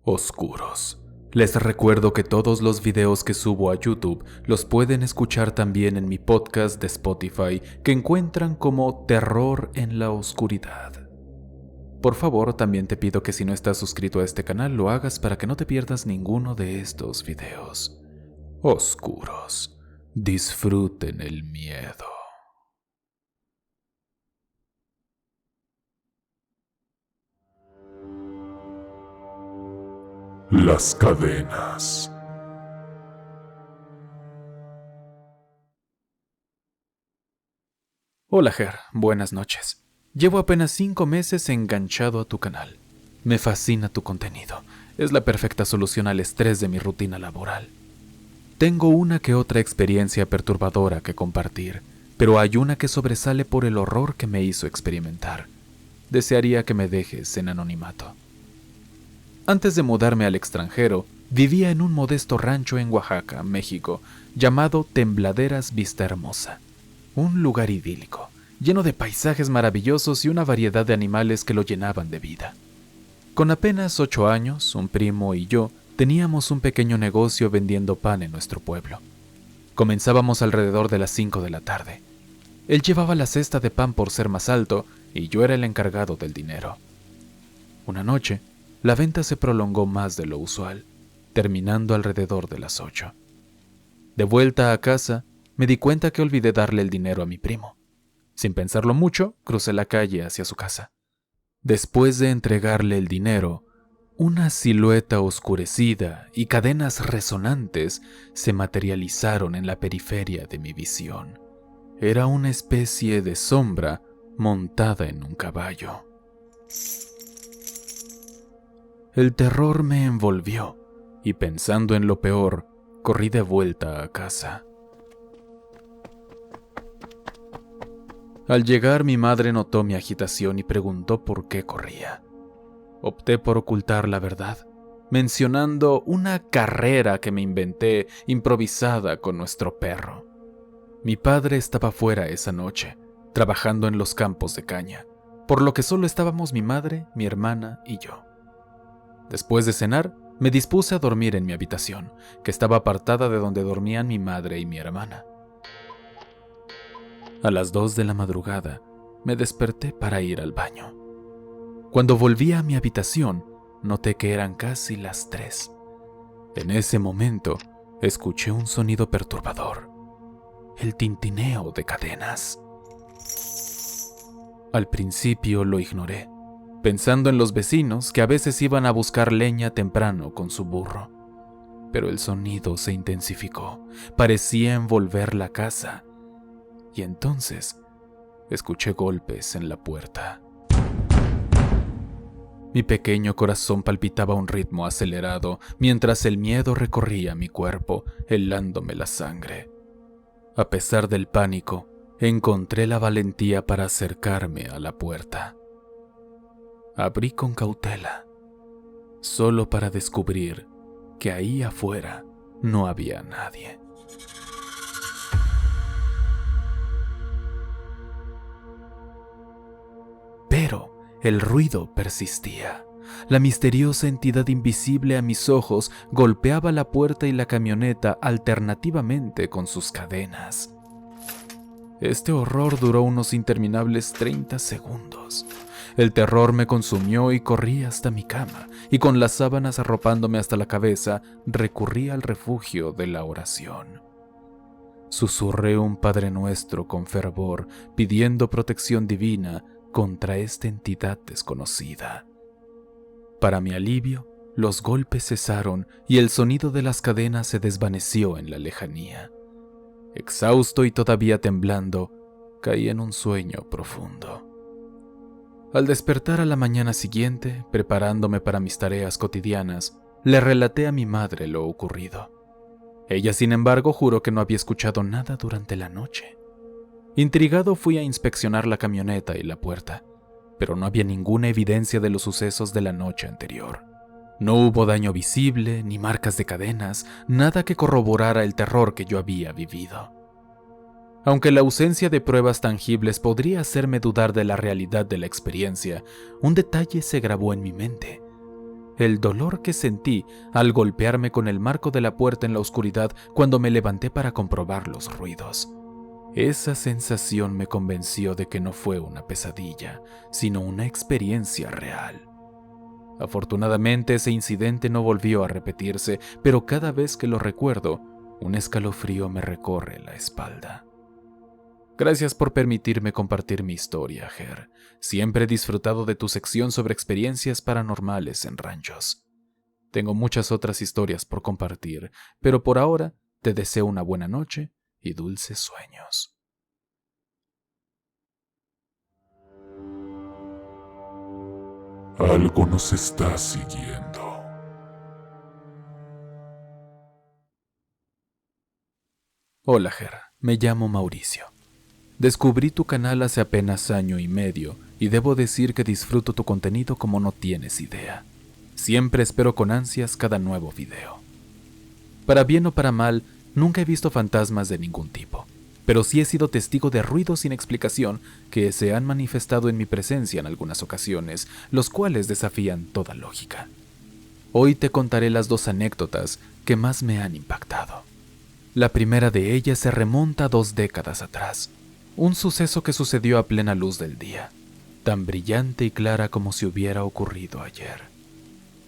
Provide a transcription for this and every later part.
oscuros. Les recuerdo que todos los videos que subo a YouTube los pueden escuchar también en mi podcast de Spotify, que encuentran como Terror en la Oscuridad. Por favor, también te pido que si no estás suscrito a este canal lo hagas para que no te pierdas ninguno de estos videos oscuros. Disfruten el miedo. Las cadenas. Hola Ger, buenas noches. Llevo apenas 5 meses enganchado a tu canal. Me fascina tu contenido. Es la perfecta solución al estrés de mi rutina laboral. Tengo una que otra experiencia perturbadora que compartir, pero hay una que sobresale por el horror que me hizo experimentar. Desearía que me dejes en anonimato. Antes de mudarme al extranjero, vivía en un modesto rancho en Oaxaca, México, llamado Tembladeras Vista Hermosa. Un lugar idílico, lleno de paisajes maravillosos y una variedad de animales que lo llenaban de vida. Con apenas 8 años, un primo y yo teníamos un pequeño negocio vendiendo pan en nuestro pueblo. Comenzábamos alrededor de las 5 de la tarde. Él llevaba la cesta de pan por ser más alto y yo era el encargado del dinero. Una noche, la venta se prolongó más de lo usual, terminando alrededor de las 8. De vuelta a casa, me di cuenta que olvidé darle el dinero a mi primo. Sin pensarlo mucho, crucé la calle hacia su casa. Después de entregarle el dinero, una silueta oscurecida y cadenas resonantes se materializaron en la periferia de mi visión. Era una especie de sombra montada en un caballo. El terror me envolvió y pensando en lo peor, corrí de vuelta a casa. Al llegar, mi madre notó mi agitación y preguntó por qué corría. Opté por ocultar la verdad, mencionando una carrera que me inventé improvisada con nuestro perro. Mi padre estaba fuera esa noche, trabajando en los campos de caña, por lo que solo estábamos mi madre, mi hermana y yo. Después de cenar, me dispuse a dormir en mi habitación, que estaba apartada de donde dormían mi madre y mi hermana. A las 2 de la madrugada, me desperté para ir al baño. Cuando volví a mi habitación, noté que eran casi las 3. En ese momento, escuché un sonido perturbador, el tintineo de cadenas. Al principio lo ignoré, pensando en los vecinos que a veces iban a buscar leña temprano con su burro. Pero el sonido se intensificó, parecía envolver la casa, y entonces escuché golpes en la puerta. Mi pequeño corazón palpitaba a un ritmo acelerado mientras el miedo recorría mi cuerpo, helándome la sangre. A pesar del pánico, encontré la valentía para acercarme a la puerta. Abrí con cautela, solo para descubrir que ahí afuera no había nadie. Pero el ruido persistía. La misteriosa entidad invisible a mis ojos golpeaba la puerta y la camioneta alternativamente con sus cadenas. Este horror duró unos interminables 30 segundos. El terror me consumió y corrí hasta mi cama, y con las sábanas arropándome hasta la cabeza, recurrí al refugio de la oración. Susurré un Padre Nuestro con fervor, pidiendo protección divina contra esta entidad desconocida. Para mi alivio, los golpes cesaron y el sonido de las cadenas se desvaneció en la lejanía. Exhausto y todavía temblando, caí en un sueño profundo. Al despertar a la mañana siguiente, preparándome para mis tareas cotidianas, le relaté a mi madre lo ocurrido. Ella, sin embargo, juró que no había escuchado nada durante la noche. Intrigado fui a inspeccionar la camioneta y la puerta, pero no había ninguna evidencia de los sucesos de la noche anterior. No hubo daño visible, ni marcas de cadenas, nada que corroborara el terror que yo había vivido. Aunque la ausencia de pruebas tangibles podría hacerme dudar de la realidad de la experiencia, un detalle se grabó en mi mente. el dolor que sentí al golpearme con el marco de la puerta en la oscuridad cuando me levanté para comprobar los ruidos. Esa sensación me convenció de que no fue una pesadilla, sino una experiencia real. Afortunadamente ese incidente no volvió a repetirse, pero cada vez que lo recuerdo, un escalofrío me recorre la espalda. Gracias por permitirme compartir mi historia, Ger. Siempre he disfrutado de tu sección sobre experiencias paranormales en ranchos. Tengo muchas otras historias por compartir, pero por ahora te deseo una buena noche y dulces sueños. Algo nos está siguiendo. Hola, Ger. Me llamo Mauricio. Descubrí tu canal hace apenas año y medio y debo decir que disfruto tu contenido como no tienes idea. Siempre espero con ansias cada nuevo video. Para bien o para mal, nunca he visto fantasmas de ningún tipo, pero sí he sido testigo de ruidos sin explicación que se han manifestado en mi presencia en algunas ocasiones, los cuales desafían toda lógica. Hoy te contaré las dos anécdotas que más me han impactado. La primera de ellas se remonta a 2 décadas atrás. Un suceso que sucedió a plena luz del día, tan brillante y clara como si hubiera ocurrido ayer.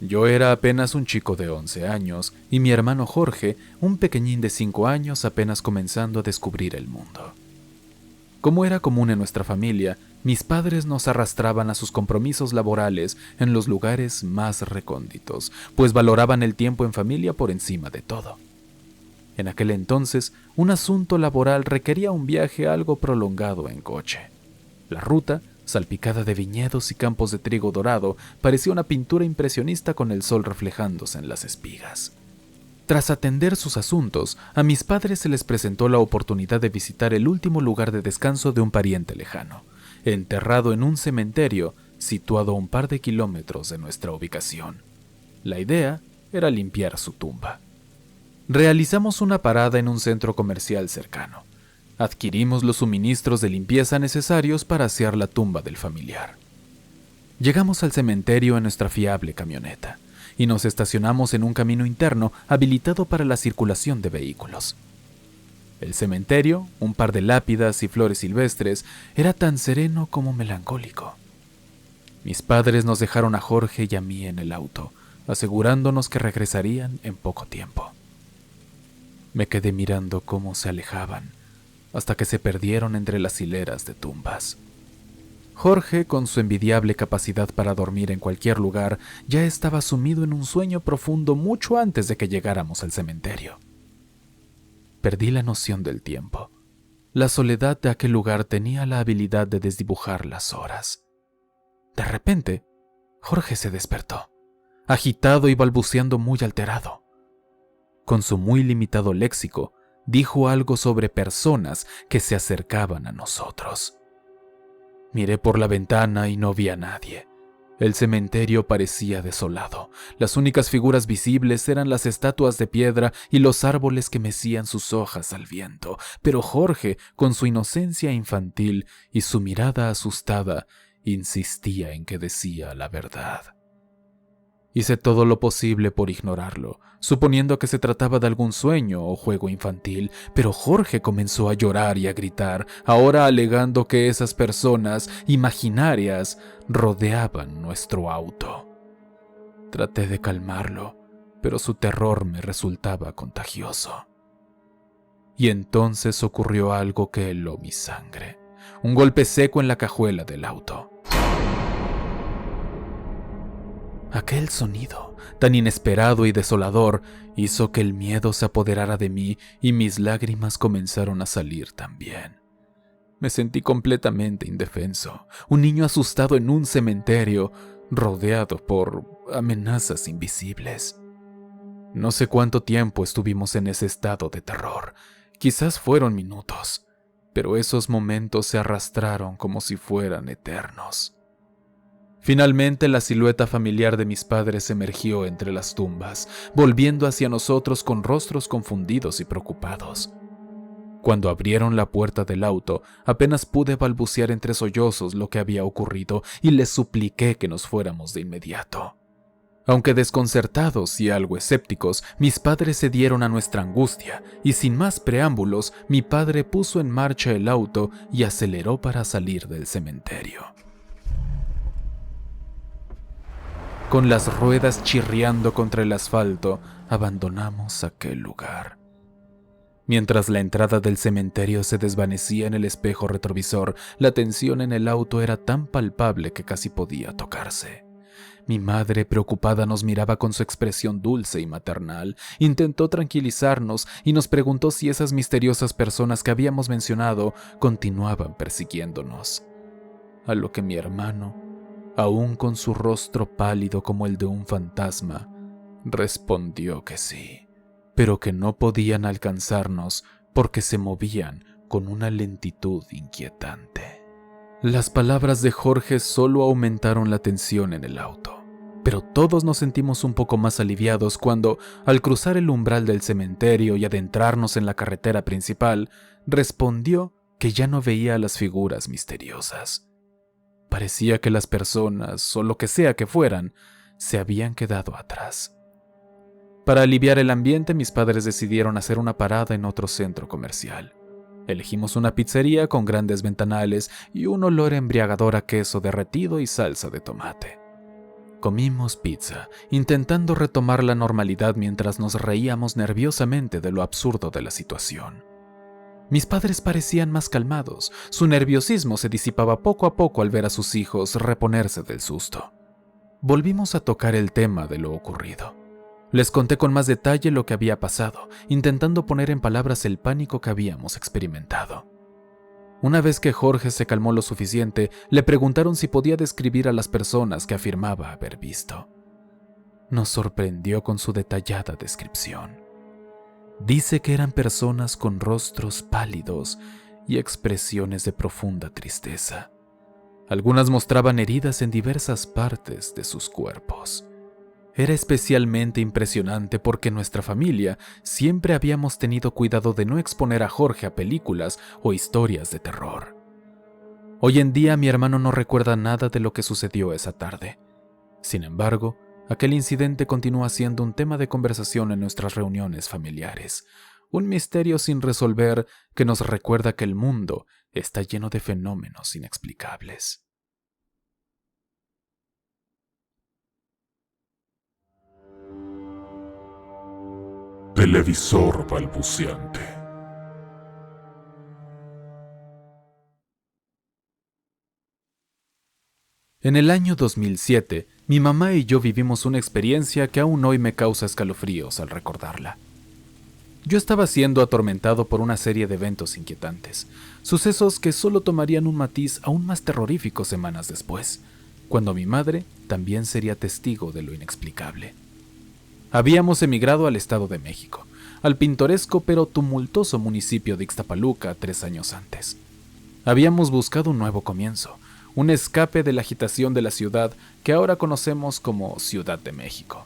Yo era apenas un chico de 11 años y mi hermano Jorge, un pequeñín de 5 años apenas comenzando a descubrir el mundo. Como era común en nuestra familia, mis padres nos arrastraban a sus compromisos laborales en los lugares más recónditos, pues valoraban el tiempo en familia por encima de todo. En aquel entonces, un asunto laboral requería un viaje algo prolongado en coche. La ruta, salpicada de viñedos y campos de trigo dorado, parecía una pintura impresionista con el sol reflejándose en las espigas. Tras atender sus asuntos, a mis padres se les presentó la oportunidad de visitar el último lugar de descanso de un pariente lejano, enterrado en un cementerio situado a un par de kilómetros de nuestra ubicación. La idea era limpiar su tumba. Realizamos una parada en un centro comercial cercano. Adquirimos los suministros de limpieza necesarios para asear la tumba del familiar. Llegamos al cementerio en nuestra fiable camioneta y nos estacionamos en un camino interno habilitado para la circulación de vehículos. El cementerio, un par de lápidas y flores silvestres, era tan sereno como melancólico. Mis padres nos dejaron a Jorge y a mí en el auto, asegurándonos que regresarían en poco tiempo. Me quedé mirando cómo se alejaban, hasta que se perdieron entre las hileras de tumbas. Jorge, con su envidiable capacidad para dormir en cualquier lugar, ya estaba sumido en un sueño profundo mucho antes de que llegáramos al cementerio. Perdí la noción del tiempo. La soledad de aquel lugar tenía la habilidad de desdibujar las horas. De repente, Jorge se despertó, agitado y balbuceando muy alterado. Con su muy limitado léxico, dijo algo sobre personas que se acercaban a nosotros. Miré por la ventana y no vi a nadie. El cementerio parecía desolado. Las únicas figuras visibles eran las estatuas de piedra y los árboles que mecían sus hojas al viento, pero Jorge, con su inocencia infantil y su mirada asustada, insistía en que decía la verdad. Hice todo lo posible por ignorarlo, suponiendo que se trataba de algún sueño o juego infantil, pero Jorge comenzó a llorar y a gritar, ahora alegando que esas personas imaginarias rodeaban nuestro auto. Traté de calmarlo, pero su terror me resultaba contagioso. Y entonces ocurrió algo que heló mi sangre, un golpe seco en la cajuela del auto. Aquel sonido, tan inesperado y desolador, hizo que el miedo se apoderara de mí y mis lágrimas comenzaron a salir también. Me sentí completamente indefenso, un niño asustado en un cementerio, rodeado por amenazas invisibles. No sé cuánto tiempo estuvimos en ese estado de terror, quizás fueron minutos, pero esos momentos se arrastraron como si fueran eternos. Finalmente la silueta familiar de mis padres emergió entre las tumbas, volviendo hacia nosotros con rostros confundidos y preocupados. Cuando abrieron la puerta del auto, apenas pude balbucear entre sollozos lo que había ocurrido y les supliqué que nos fuéramos de inmediato. Aunque desconcertados y algo escépticos, mis padres cedieron a nuestra angustia y sin más preámbulos, mi padre puso en marcha el auto y aceleró para salir del cementerio. Con las ruedas chirriando contra el asfalto, abandonamos aquel lugar. Mientras la entrada del cementerio se desvanecía en el espejo retrovisor, la tensión en el auto era tan palpable que casi podía tocarse. Mi madre, preocupada, nos miraba con su expresión dulce y maternal. Intentó tranquilizarnos y nos preguntó si esas misteriosas personas que habíamos mencionado continuaban persiguiéndonos. A lo que mi hermano, aún con su rostro pálido como el de un fantasma, respondió que sí, pero que no podían alcanzarnos porque se movían con una lentitud inquietante. Las palabras de Jorge solo aumentaron la tensión en el auto, pero todos nos sentimos un poco más aliviados cuando, al cruzar el umbral del cementerio y adentrarnos en la carretera principal, respondió que ya no veía las figuras misteriosas. Parecía que las personas, o lo que sea que fueran, se habían quedado atrás. Para aliviar el ambiente, mis padres decidieron hacer una parada en otro centro comercial. Elegimos una pizzería con grandes ventanales y un olor embriagador a queso derretido y salsa de tomate. Comimos pizza, intentando retomar la normalidad mientras nos reíamos nerviosamente de lo absurdo de la situación. Mis padres parecían más calmados, su nerviosismo se disipaba poco a poco al ver a sus hijos reponerse del susto. Volvimos a tocar el tema de lo ocurrido. Les conté con más detalle lo que había pasado, intentando poner en palabras el pánico que habíamos experimentado. Una vez que Jorge se calmó lo suficiente, le preguntaron si podía describir a las personas que afirmaba haber visto. Nos sorprendió con su detallada descripción. Dice que eran personas con rostros pálidos y expresiones de profunda tristeza. Algunas mostraban heridas en diversas partes de sus cuerpos. Era especialmente impresionante porque nuestra familia siempre habíamos tenido cuidado de no exponer a Jorge a películas o historias de terror. Hoy en día mi hermano no recuerda nada de lo que sucedió esa tarde. Sin embargo, aquel incidente continúa siendo un tema de conversación en nuestras reuniones familiares, un misterio sin resolver que nos recuerda que el mundo está lleno de fenómenos inexplicables. Televisor balbuceante. En el año 2007, mi mamá y yo vivimos una experiencia que aún hoy me causa escalofríos al recordarla. Yo estaba siendo atormentado por una serie de eventos inquietantes, sucesos que solo tomarían un matiz aún más terrorífico semanas después, cuando mi madre también sería testigo de lo inexplicable. Habíamos emigrado al Estado de México, al pintoresco pero tumultuoso municipio de Ixtapaluca 3 años antes. Habíamos buscado un nuevo comienzo, un escape de la agitación de la ciudad que ahora conocemos como Ciudad de México.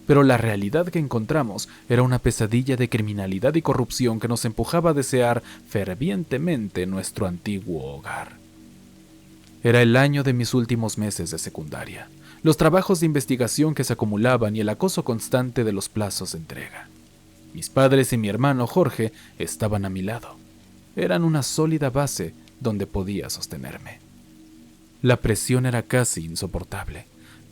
Pero la realidad que encontramos era una pesadilla de criminalidad y corrupción que nos empujaba a desear fervientemente nuestro antiguo hogar. Era el año de mis últimos meses de secundaria, los trabajos de investigación que se acumulaban y el acoso constante de los plazos de entrega. Mis padres y mi hermano Jorge estaban a mi lado. Eran una sólida base donde podía sostenerme. La presión era casi insoportable.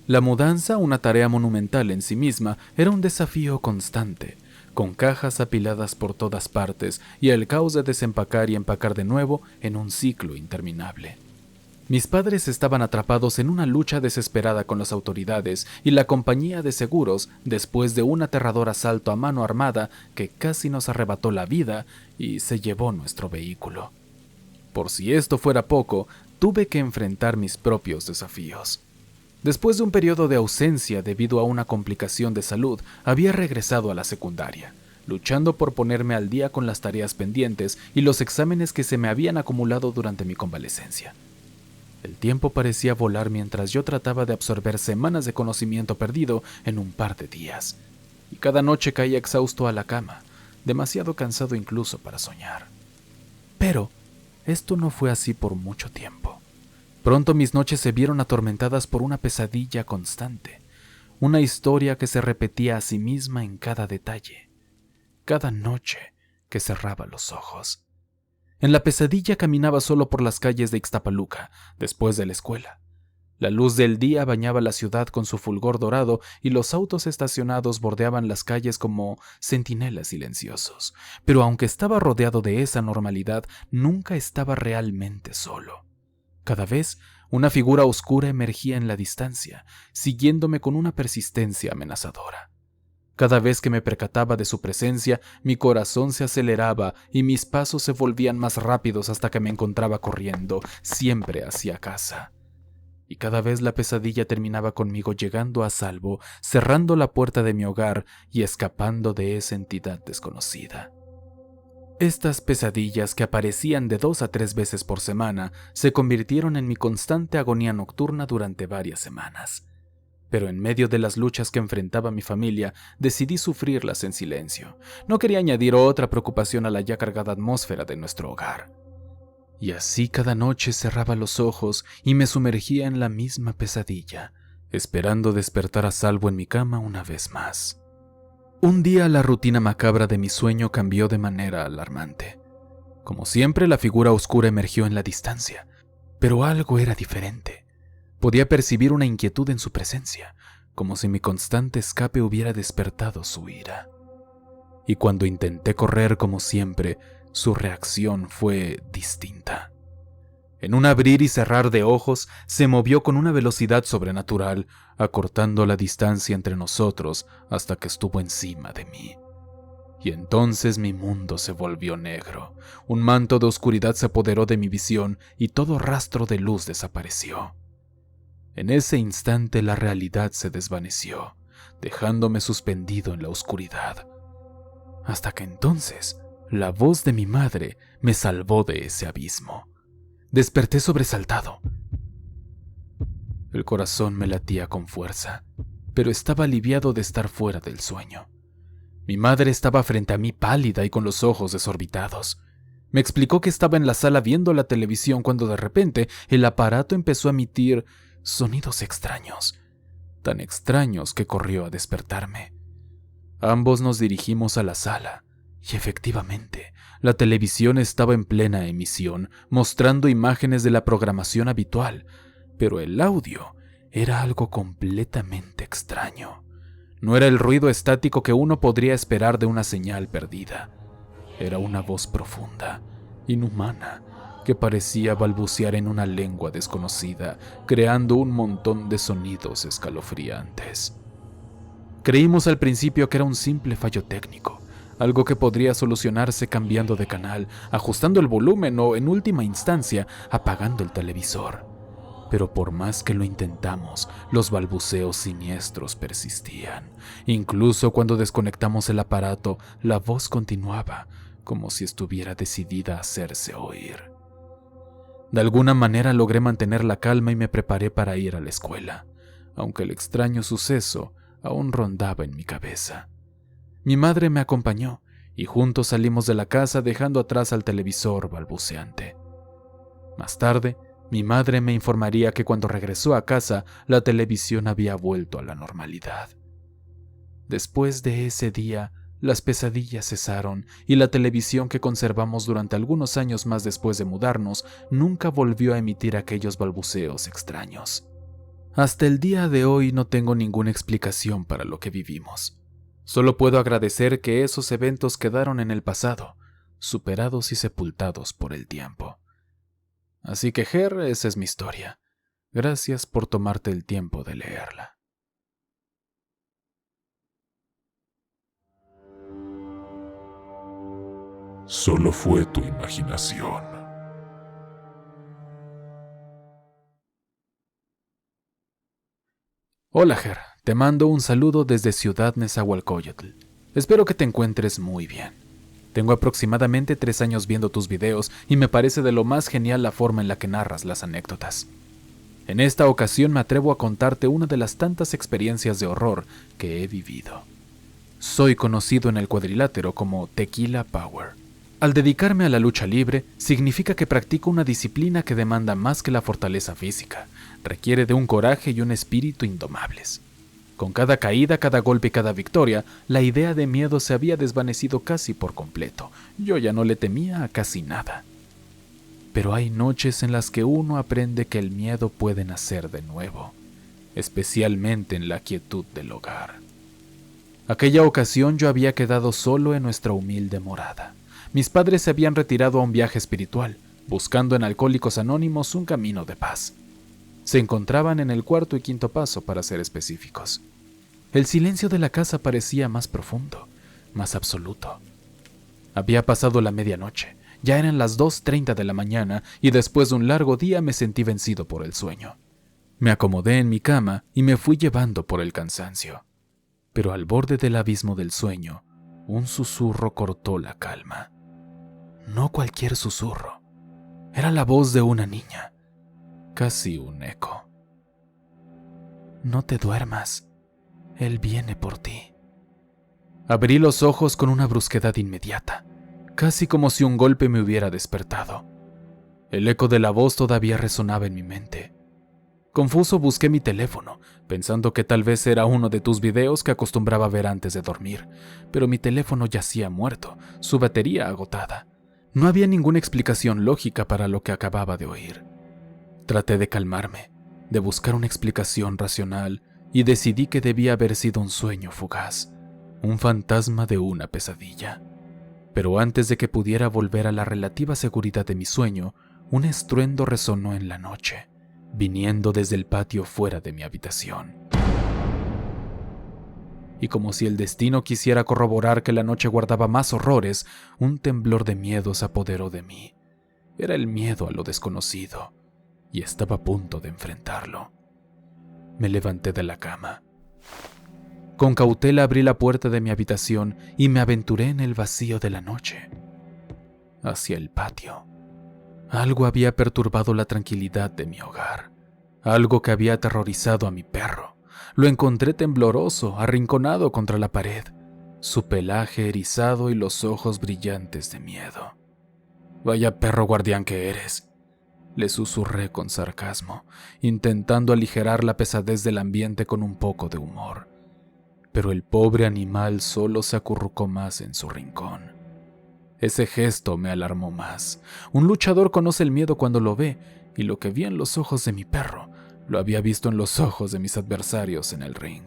La mudanza, una tarea monumental en sí misma, era un desafío constante, con cajas apiladas por todas partes y el caos de desempacar y empacar de nuevo en un ciclo interminable. Mis padres estaban atrapados en una lucha desesperada con las autoridades y la compañía de seguros después de un aterrador asalto a mano armada que casi nos arrebató la vida y se llevó nuestro vehículo. Por si esto fuera poco, tuve que enfrentar mis propios desafíos. Después de un periodo de ausencia debido a una complicación de salud, había regresado a la secundaria, luchando por ponerme al día con las tareas pendientes y los exámenes que se me habían acumulado durante mi convalecencia. El tiempo parecía volar mientras yo trataba de absorber semanas de conocimiento perdido en un par de días, y cada noche caía exhausto a la cama, demasiado cansado incluso para soñar. Pero esto no fue así por mucho tiempo. Pronto mis noches se vieron atormentadas por una pesadilla constante, una historia que se repetía a sí misma en cada detalle, cada noche que cerraba los ojos. En la pesadilla caminaba solo por las calles de Ixtapaluca, después de la escuela. La luz del día bañaba la ciudad con su fulgor dorado y los autos estacionados bordeaban las calles como centinelas silenciosos. Pero aunque estaba rodeado de esa normalidad, nunca estaba realmente solo. Cada vez, una figura oscura emergía en la distancia, siguiéndome con una persistencia amenazadora. Cada vez que me percataba de su presencia, mi corazón se aceleraba y mis pasos se volvían más rápidos hasta que me encontraba corriendo, siempre hacia casa. Y cada vez la pesadilla terminaba conmigo llegando a salvo, cerrando la puerta de mi hogar y escapando de esa entidad desconocida. Estas pesadillas, que aparecían de 2 a 3 veces por semana, se convirtieron en mi constante agonía nocturna durante varias semanas. Pero en medio de las luchas que enfrentaba mi familia, decidí sufrirlas en silencio. No quería añadir otra preocupación a la ya cargada atmósfera de nuestro hogar. Y así cada noche cerraba los ojos y me sumergía en la misma pesadilla, esperando despertar a salvo en mi cama una vez más. Un día la rutina macabra de mi sueño cambió de manera alarmante. Como siempre, la figura oscura emergió en la distancia, pero algo era diferente. Podía percibir una inquietud en su presencia, como si mi constante escape hubiera despertado su ira. Y cuando intenté correr como siempre, su reacción fue distinta. En un abrir y cerrar de ojos, se movió con una velocidad sobrenatural, acortando la distancia entre nosotros hasta que estuvo encima de mí. Y entonces mi mundo se volvió negro. Un manto de oscuridad se apoderó de mi visión y todo rastro de luz desapareció. En ese instante la realidad se desvaneció, dejándome suspendido en la oscuridad. Hasta que entonces, la voz de mi madre me salvó de ese abismo. Desperté sobresaltado. El corazón me latía con fuerza, pero estaba aliviado de estar fuera del sueño. Mi madre estaba frente a mí pálida y con los ojos desorbitados. Me explicó que estaba en la sala viendo la televisión cuando de repente el aparato empezó a emitir sonidos extraños, tan extraños que corrió a despertarme. Ambos nos dirigimos a la sala, y efectivamente, la televisión estaba en plena emisión, mostrando imágenes de la programación habitual, pero el audio era algo completamente extraño. No era el ruido estático que uno podría esperar de una señal perdida. Era una voz profunda, inhumana, que parecía balbucear en una lengua desconocida, creando un montón de sonidos escalofriantes. Creímos al principio que era un simple fallo técnico, algo que podría solucionarse cambiando de canal, ajustando el volumen o, en última instancia, apagando el televisor. Pero por más que lo intentamos, los balbuceos siniestros persistían. Incluso cuando desconectamos el aparato, la voz continuaba, como si estuviera decidida a hacerse oír. De alguna manera logré mantener la calma y me preparé para ir a la escuela, aunque el extraño suceso aún rondaba en mi cabeza. Mi madre me acompañó y juntos salimos de la casa dejando atrás al televisor balbuceante. Más tarde, mi madre me informaría que cuando regresó a casa, la televisión había vuelto a la normalidad. Después de ese día, las pesadillas cesaron y la televisión que conservamos durante algunos años más después de mudarnos nunca volvió a emitir aquellos balbuceos extraños. Hasta el día de hoy no tengo ninguna explicación para lo que vivimos. Solo puedo agradecer que esos eventos quedaron en el pasado, superados y sepultados por el tiempo. Así que, Ger, esa es mi historia. Gracias por tomarte el tiempo de leerla. Solo fue tu imaginación. Hola, Ger. Te mando un saludo desde Ciudad Nezahualcóyotl. Espero que te encuentres muy bien. Tengo aproximadamente 3 años viendo tus videos y me parece de lo más genial la forma en la que narras las anécdotas. En esta ocasión me atrevo a contarte una de las tantas experiencias de horror que he vivido. Soy conocido en el cuadrilátero como Tequila Power. Al dedicarme a la lucha libre, significa que practico una disciplina que demanda más que la fortaleza física, requiere de un coraje y un espíritu indomables. Con cada caída, cada golpe y cada victoria, la idea de miedo se había desvanecido casi por completo. Yo ya no le temía a casi nada. Pero hay noches en las que uno aprende que el miedo puede nacer de nuevo, especialmente en la quietud del hogar. Aquella ocasión yo había quedado solo en nuestra humilde morada. Mis padres se habían retirado a un viaje espiritual, buscando en Alcohólicos Anónimos un camino de paz. Se encontraban en el cuarto y quinto paso, para ser específicos. El silencio de la casa parecía más profundo, más absoluto. Había pasado la medianoche, ya eran las 2:30 de la mañana y después de un largo día me sentí vencido por el sueño. Me acomodé en mi cama y me fui llevando por el cansancio. Pero al borde del abismo del sueño, un susurro cortó la calma. No cualquier susurro, era la voz de una niña. Casi un eco. No te duermas, él viene por ti. Abrí los ojos con una brusquedad inmediata, casi como si un golpe me hubiera despertado. El eco de la voz todavía resonaba en mi mente. Confuso busqué mi teléfono, pensando que tal vez era uno de tus videos que acostumbraba ver antes de dormir, pero mi teléfono yacía muerto, su batería agotada. No había ninguna explicación lógica para lo que acababa de oír. Traté de calmarme, de buscar una explicación racional, y decidí que debía haber sido un sueño fugaz, un fantasma de una pesadilla. Pero antes de que pudiera volver a la relativa seguridad de mi sueño, un estruendo resonó en la noche, viniendo desde el patio fuera de mi habitación. Y como si el destino quisiera corroborar que la noche guardaba más horrores, un temblor de miedo se apoderó de mí. Era el miedo a lo desconocido, y estaba a punto de enfrentarlo. Me levanté de la cama. Con cautela abrí la puerta de mi habitación y me aventuré en el vacío de la noche, hacia el patio. Algo había perturbado la tranquilidad de mi hogar, algo que había aterrorizado a mi perro. Lo encontré tembloroso, arrinconado contra la pared, su pelaje erizado y los ojos brillantes de miedo. «Vaya perro guardián que eres», le susurré con sarcasmo, intentando aligerar la pesadez del ambiente con un poco de humor. Pero el pobre animal solo se acurrucó más en su rincón. Ese gesto me alarmó más. Un luchador conoce el miedo cuando lo ve, y lo que vi en los ojos de mi perro, lo había visto en los ojos de mis adversarios en el ring.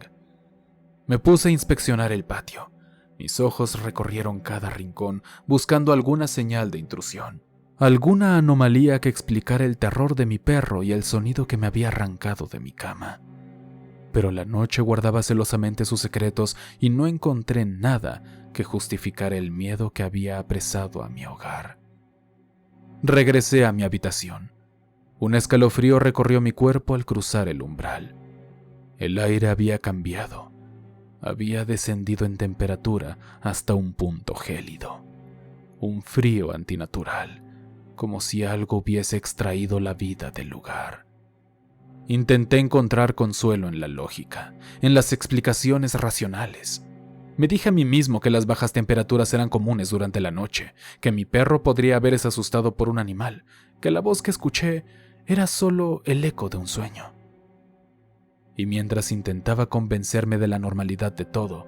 Me puse a inspeccionar el patio. Mis ojos recorrieron cada rincón, buscando alguna señal de intrusión, alguna anomalía que explicara el terror de mi perro y el sonido que me había arrancado de mi cama. Pero la noche guardaba celosamente sus secretos y no encontré nada que justificara el miedo que había apresado a mi hogar. Regresé a mi habitación. Un escalofrío recorrió mi cuerpo al cruzar el umbral. El aire había cambiado. Había descendido en temperatura hasta un punto gélido. Un frío antinatural, como si algo hubiese extraído la vida del lugar. Intenté encontrar consuelo en la lógica, en las explicaciones racionales. Me dije a mí mismo que las bajas temperaturas eran comunes durante la noche, que mi perro podría haberse asustado por un animal, que la voz que escuché era solo el eco de un sueño. Y mientras intentaba convencerme de la normalidad de todo,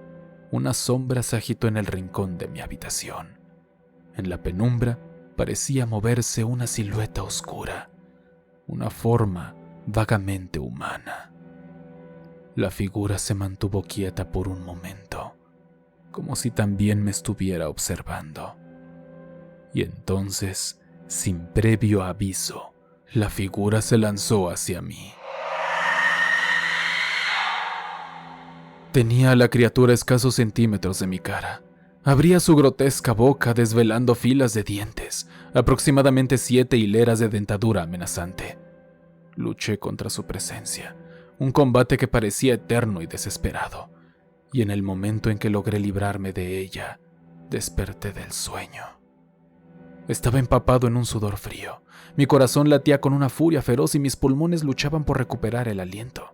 una sombra se agitó en el rincón de mi habitación. En la penumbra parecía moverse una silueta oscura, una forma vagamente humana. La figura se mantuvo quieta por un momento, como si también me estuviera observando. Y entonces, sin previo aviso, la figura se lanzó hacia mí. Tenía a la criatura a escasos centímetros de mi cara. Abría su grotesca boca desvelando filas de dientes, aproximadamente 7 hileras de dentadura amenazante. Luché contra su presencia, un combate que parecía eterno y desesperado, y en el momento en que logré librarme de ella, desperté del sueño. Estaba empapado en un sudor frío, mi corazón latía con una furia feroz y mis pulmones luchaban por recuperar el aliento.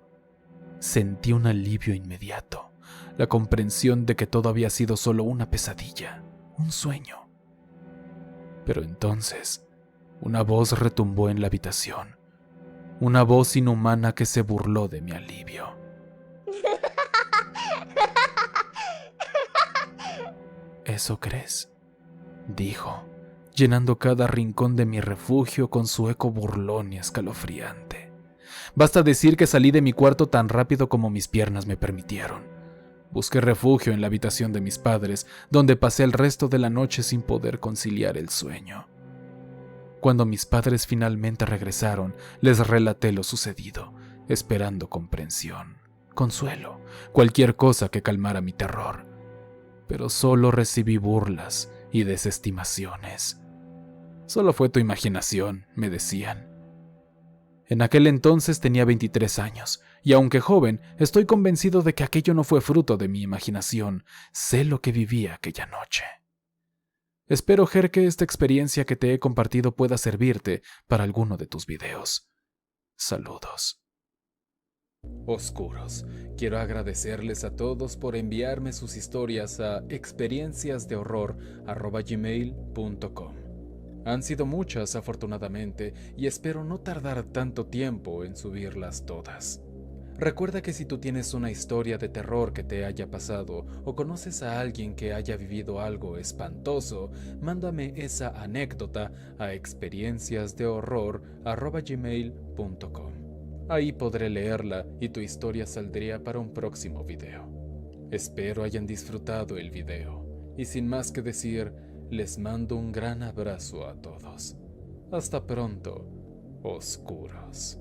Sentí un alivio inmediato, la comprensión de que todo había sido solo una pesadilla, un sueño. Pero entonces, una voz retumbó en la habitación, una voz inhumana que se burló de mi alivio. ¿Eso crees?, dijo, llenando cada rincón de mi refugio con su eco burlón y escalofriante. Basta decir que salí de mi cuarto tan rápido como mis piernas me permitieron. Busqué refugio en la habitación de mis padres, donde pasé el resto de la noche sin poder conciliar el sueño. Cuando mis padres finalmente regresaron, les relaté lo sucedido, esperando comprensión, consuelo, cualquier cosa que calmara mi terror. Pero solo recibí burlas y desestimaciones. Solo fue tu imaginación, me decían. En aquel entonces tenía 23 años, y aunque joven, estoy convencido de que aquello no fue fruto de mi imaginación. Sé lo que viví aquella noche. Espero, Ger, que esta experiencia que te he compartido pueda servirte para alguno de tus videos. Saludos. Oscuros. Quiero agradecerles a todos por enviarme sus historias a experienciasdehorror@gmail.com. Han sido muchas, afortunadamente, y espero no tardar tanto tiempo en subirlas todas. Recuerda que si tú tienes una historia de terror que te haya pasado o conoces a alguien que haya vivido algo espantoso, mándame esa anécdota a experienciasdehorror@gmail.com. Ahí podré leerla y tu historia saldría para un próximo video. Espero hayan disfrutado el video y sin más que decir, les mando un gran abrazo a todos. Hasta pronto, oscuros.